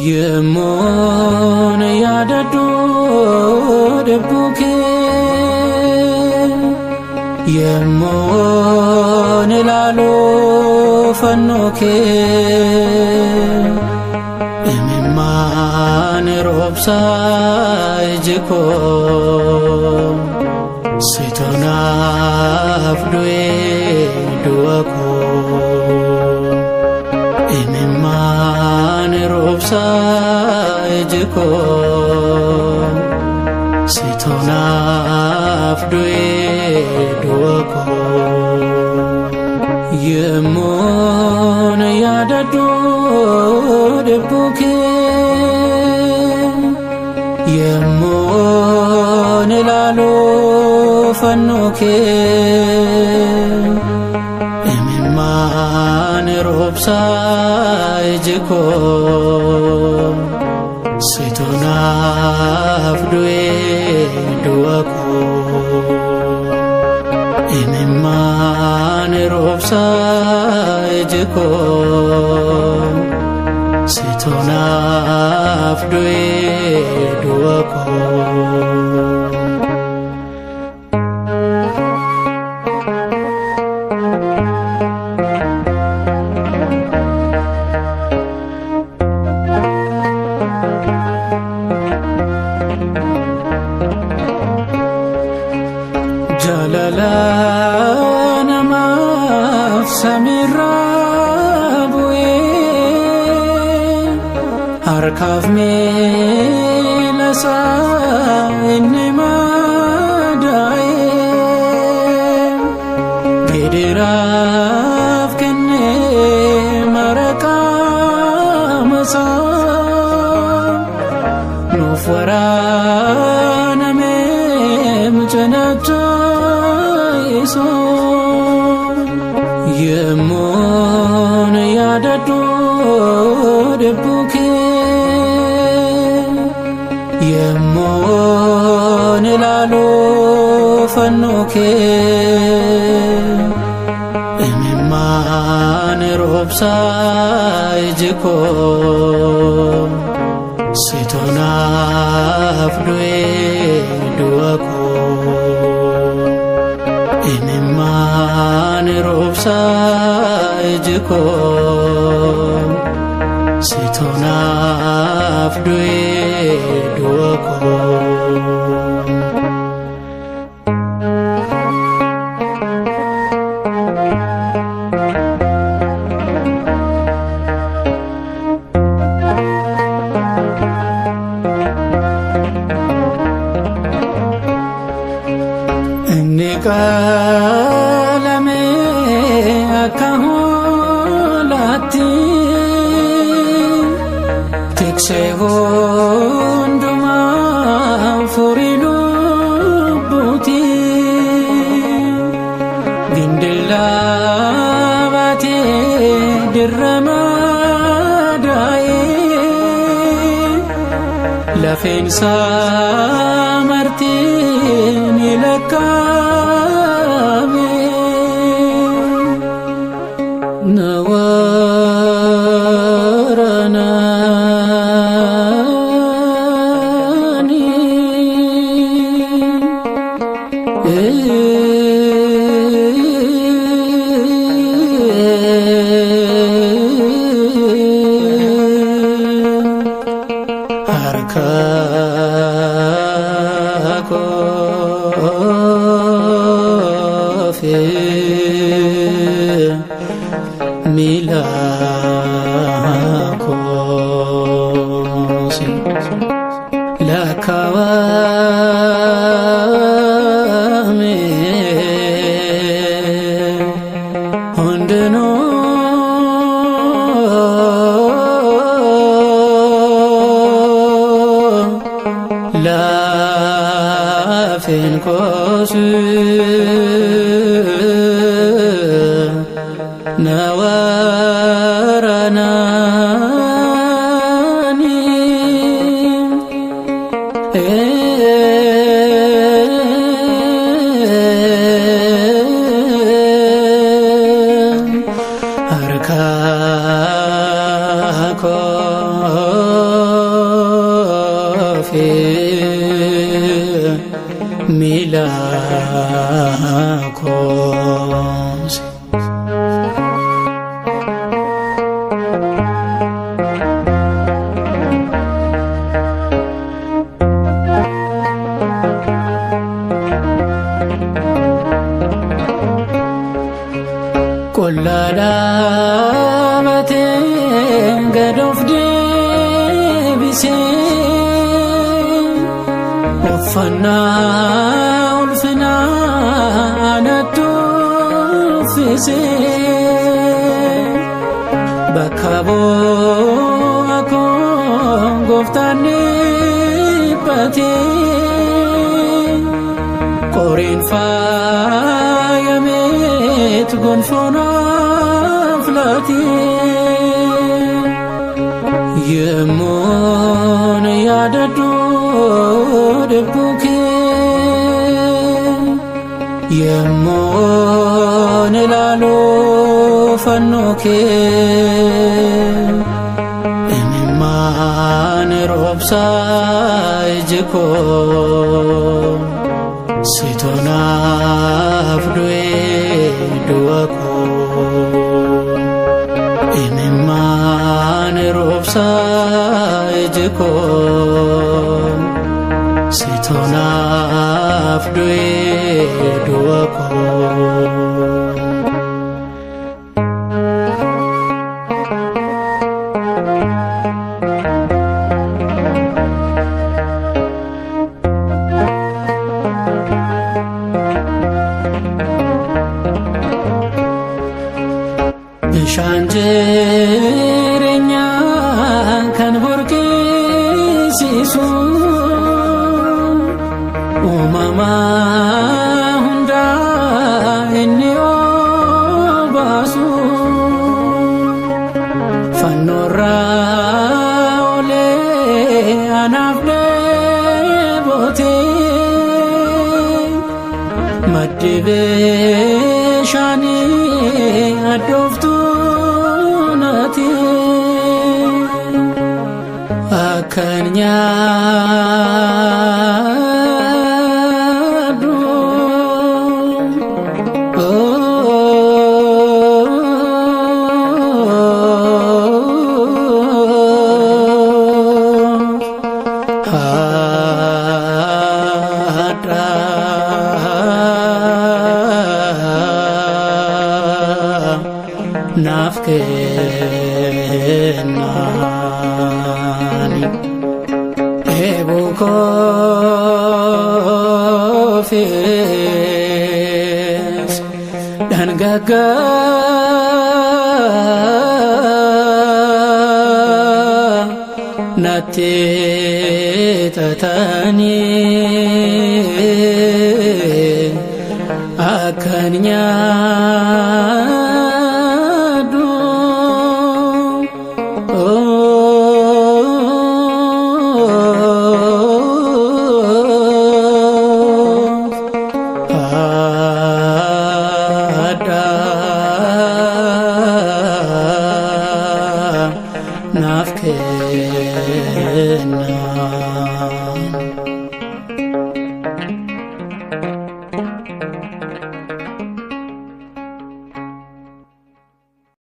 Yemon yadadu debuke Yemon lalo fannoke Emman robsa ejiko Setona afdue duako Emman robsa ejiko Setona afdue duako Yemon yadadu debuke Yemon lalo fannoke Emman robsa ejiko Setona afdue duako Emman robsa ejiko Setona afdue duako Jalala namaf samira buye Harkaf me lasa innema dae Gidiraf kenne maraka masa Nufwara namem janata Yemon yadadu debuke Yemon lalo fannoke Emman robsa ejiko Setona afdue duako Emman robsa ejiko Setona afdue duako Kalame akahulati Tikse gonduma furilu buti Gindilla bate dirramadaye Lafensa martin ilaka Lakawame Hondeno Lafen kosu Nawaranani harka ko milakos. Kollada bate gadof debise ofana ulfina anatufise bakabo akon goftani pate korin fayamet gonfona flati yemon yadadu debuke yemon lalo fannoke eman robsa ejko Sitona fdue duako Ememan robsa ejko Sitona fdue duako Shanjerenya kan borke sisu umama hunda inni obasu fanora ole anafde bote madibe shani adoftu Akanya do hatra nafkenani ebukofes dan gagal nate tatani akanya nafkena